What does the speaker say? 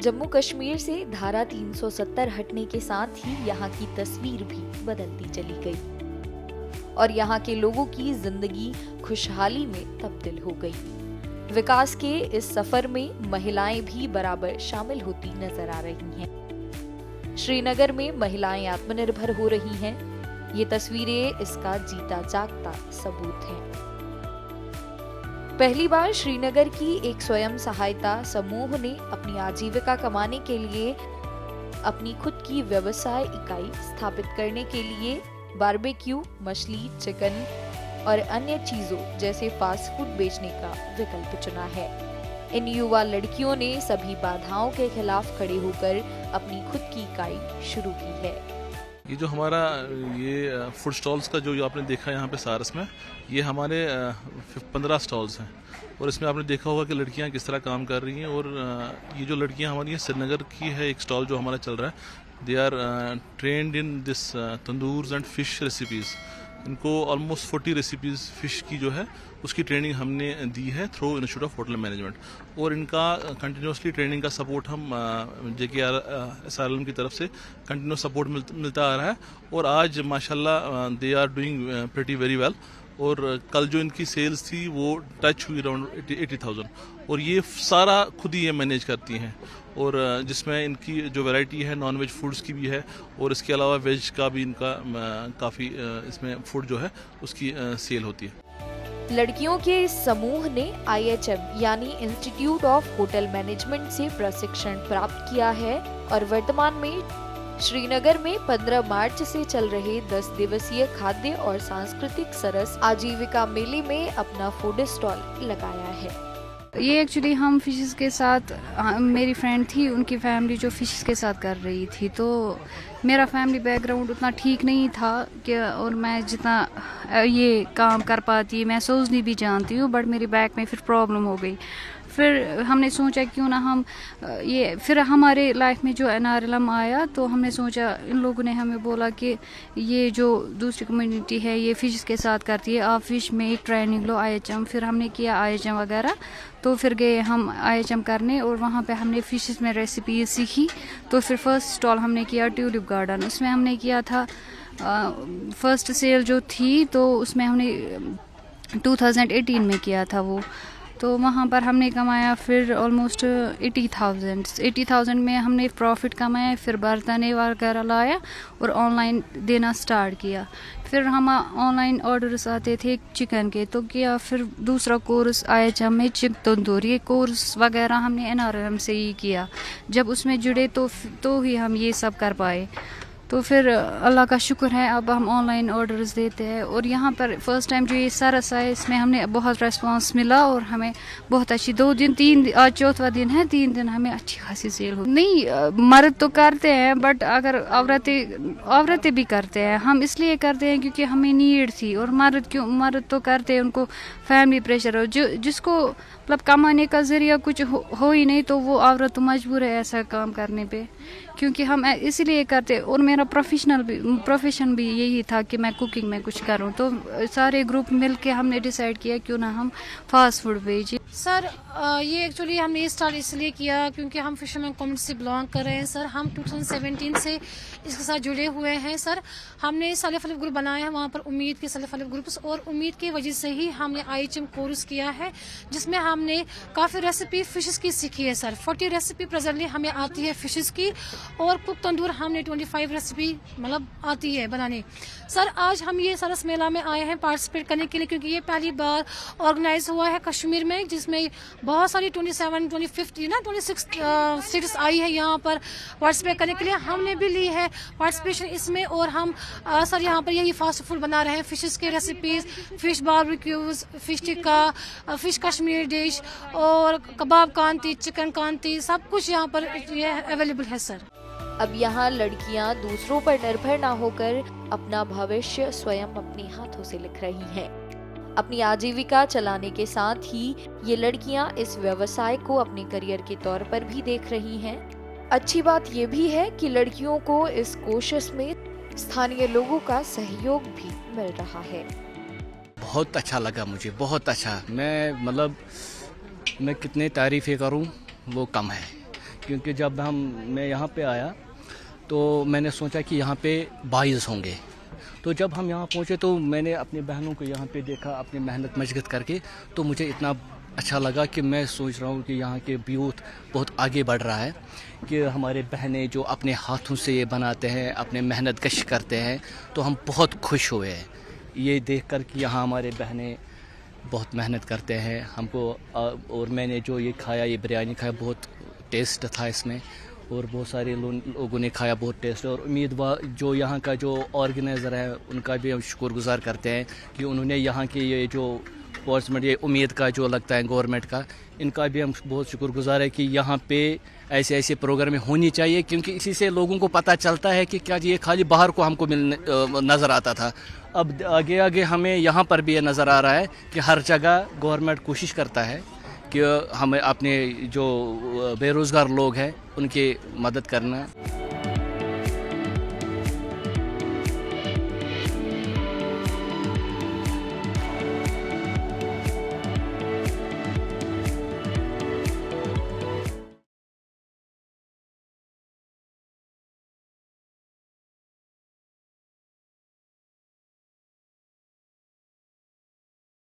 जम्मू कश्मीर से धारा 370 हटने के साथ ही यहाँ की तस्वीर भी बदलती चली गई और यहाँ के लोगों की जिंदगी खुशहाली में तब्दील हो गई। विकास के इस सफर में महिलाएं भी बराबर शामिल होती नजर आ रही हैं। श्रीनगर में महिलाएं आत्मनिर्भर हो रही हैं। ये तस्वीरें इसका जीता जागता सबूत हैं। पहली बार श्रीनगर की एक स्वयं सहायता समूह ने अपनी आजीविका कमाने के लिए अपनी खुद की व्यवसाय इकाई स्थापित करने के लिए बारबेक्यू, मछली, चिकन और अन्य चीजों जैसे फास्ट फूड बेचने का विकल्प चुना है। इन युवा लड़कियों ने सभी बाधाओं के खिलाफ खड़े होकर अपनी खुद की इकाई शुरू की है। ये जो हमारा ये फूड स्टॉल्स का जो आपने देखा यहाँ पे सारस में, ये हमारे 15 स्टॉल्स हैं और इसमें आपने देखा होगा कि लड़कियाँ किस तरह काम कर रही हैं। और ये जो लड़कियाँ हमारी श्रीनगर की है, एक स्टॉल जो हमारा चल रहा है, they are trained in this tandoors and fish recipes. इनको ऑलमोस्ट 40 रेसिपीज़ फ़िश की जो है उसकी ट्रेनिंग हमने दी है through institute of hotel management. और इनका कंटिन्यूसली ट्रेनिंग का सपोर्ट हम JKR की तरफ से कंटिन्यूस सपोर्ट मिलता आ रहा है। और आज माशाल्लाह they are doing pretty very well. और कल जो इनकी सेल्स थी वो टच हुई अराउंड 80,000। और ये सारा खुद ही ये मैनेज करती हैं। और जिसमें इनकी जो वैरायटी है नॉन वेज फूड्स की भी है और इसके अलावा वेज का भी इनका काफ़ी इसमें फूड जो है उसकी सेल होती है। लड़कियों के इस समूह ने IHM यानी इंस्टीट्यूट ऑफ होटल मैनेजमेंट से प्रशिक्षण प्राप्त किया है और वर्तमान में श्रीनगर में 15 मार्च से चल रहे 10 दिवसीय खाद्य और सांस्कृतिक सरस आजीविका मेले में अपना फूड स्टॉल लगाया है। ये एक्चुअली हम फिशेस के साथ, मेरी फ्रेंड थी, उनकी फैमिली जो फिशेस के साथ कर रही थी, तो मेरा फैमिली बैकग्राउंड उतना ठीक नहीं था कि और मैं जितना ये काम कर पाती, मैं सोचनी भी जानती हूँ, बट मेरी बैक में फिर प्रॉब्लम हो गई। फिर हमने सोचा क्यों ना हम ये, फिर हमारे लाइफ में जो NRLM आया तो हमने सोचा, इन लोगों ने हमें बोला कि ये जो दूसरी कम्युनिटी है ये फिश के साथ करती है, आप फिश में एक ट्रेनिंग लो IHM। फिर हमने किया IHM वगैरह, तो फिर गए हम IHM करने और वहाँ पे हमने फिशेस में रेसिपी सीखी। तो फिर फर्स्ट स्टॉल हमने किया ट्यूलिप गार्डन, उसमें हमने किया था फर्स्ट सेल जो थी तो उसमें हमने 2018 में किया था वो। तो वहाँ पर हमने कमाया फिर ऑलमोस्ट 80,000 में हमने प्रॉफिट कमाया। फिर बर्तन वगैरह लाया और ऑनलाइन देना स्टार्ट किया। फिर हम ऑनलाइन ऑर्डर्स आते थे चिकन के, तो किया फिर दूसरा कोर्स IHM में चिकन तंदूरी, ये कोर्स वगैरह हमने NRLM से ही किया। जब उसमें जुड़े तो ही हम ये सब कर पाए। तो फिर अल्लाह का शुक्र है अब हम ऑनलाइन ऑर्डर्स देते हैं। और यहाँ पर फर्स्ट टाइम जो ये सरस है इसमें हमने बहुत रेस्पॉन्स मिला और हमें बहुत अच्छी 2 दिन 3 आज चौथा दिन है, 3 दिन हमें अच्छी खासी सेल हो। नहीं, मर्द तो करते हैं, बट अगर औरतें भी करते हैं। हम इसलिए करते हैं क्योंकि हमें नीड थी। और मर्द तो करते हैं, उनको फैमिली प्रेशर हो, जिसको मतलब कमाने का जरिया कुछ हो ही नहीं, तो वो औरत तो मजबूर है ऐसा काम करने पे, क्योंकि हम इसलिए करते। और मेरा प्रोफेशन भी यही था कि मैं कुकिंग में कुछ करूं। तो सारे ग्रुप मिलके हमने डिसाइड किया क्यों ना हम फास्ट फूड बेचें। सर ये एक्चुअली हमने ये स्टार्ट इसलिए किया क्योंकि हम फिशरमैन कम्युनिटी से बिलोंग कर रहे हैं। सर हम 2017 से इसके साथ जुड़े हुए हैं। सर हमने सेल्फ हेल्प ग्रुप बनाया है, वहाँ पर उम्मीद के सेल्फ हेल्प ग्रुप्स, और उम्मीद की वजह से ही हमने IHM कोर्स किया है जिसमें हमने काफ़ी रेसिपी फिशेस की सीखी है। सर 40 रेसिपी प्रेजेंटली हमें आती है फिशेस की, और कुक तंदूर हमने 25 रेसिपी मतलब आती है बनाने। सर आज हम ये सरस मेला में आए हैं पार्टिसिपेट करने के लिए, क्योंकि ये पहली बार ऑर्गेनाइज हुआ है कश्मीर में, जिसमें बहुत सारी 26 स्टेट्स आई है यहाँ पर पार्टिसिपेट करने के लिए। हमने भी ली है पार्टिसिपेशन इसमें। और हम सर यहाँ पर यही फास्ट फूड बना रहे हैं, फिशेस के recipes, fish barbecues, fish tikka, fish Kashmir dish और कबाब कांती, चिकन कांती, सब कुछ यहाँ पर ये अवेलेबल है। सर अब यहाँ लड़कियाँ दूसरों पर निर्भर ना होकर अपना भविष्य स्वयं अपने हाथों से लिख रही हैं। अपनी आजीविका चलाने के साथ ही ये लड़कियां इस व्यवसाय को अपने करियर के तौर पर भी देख रही हैं। अच्छी बात ये भी है कि लड़कियों को इस कोशिश में स्थानीय लोगों का सहयोग भी मिल रहा है। बहुत अच्छा लगा मुझे, बहुत अच्छा। मैं कितने तारीफें करूं वो कम है, क्योंकि जब मैं यहाँ पे आया तो मैंने सोचा कि यहाँ पे 22 होंगे। तो जब हम यहाँ पहुँचे तो मैंने अपनी बहनों को यहाँ पे देखा अपनी मेहनत मशक्क़त करके, तो मुझे इतना अच्छा लगा कि मैं सोच रहा हूँ कि यहाँ के यूथ बहुत आगे बढ़ रहा है, कि हमारे बहनें जो अपने हाथों से ये बनाते हैं, अपने मेहनत कश करते हैं, तो हम बहुत खुश हुए हैं ये देख कर कि यहाँ हमारे बहनें बहुत मेहनत करते हैं हमको। और मैंने जो ये खाया, ये बिरयानी खाया, बहुत टेस्ट था इसमें, और बहुत सारे लोगों ने खाया, बहुत टेस्ट। और उम्मीदवार जो यहाँ का जो ऑर्गेनाइज़र है उनका भी हम शुक्रगुजार करते हैं कि उन्होंने यहाँ के ये जो स्पोर्ट्समैन, ये उम्मीद का जो लगता है गवर्नमेंट का, इनका भी हम बहुत शुक्रगुजार है कि यहाँ पे ऐसे ऐसे प्रोग्राम होनी चाहिए, क्योंकि इसी से लोगों को पता चलता है कि क्या ये खाली बाहर को हमको नज़र आता था। अब आगे आगे हमें यहाँ पर भी ये नज़र आ रहा है कि हर जगह गवर्नमेंट कोशिश करता है कि हमें अपने जो बेरोज़गार लोग हैं उनकी मदद करना।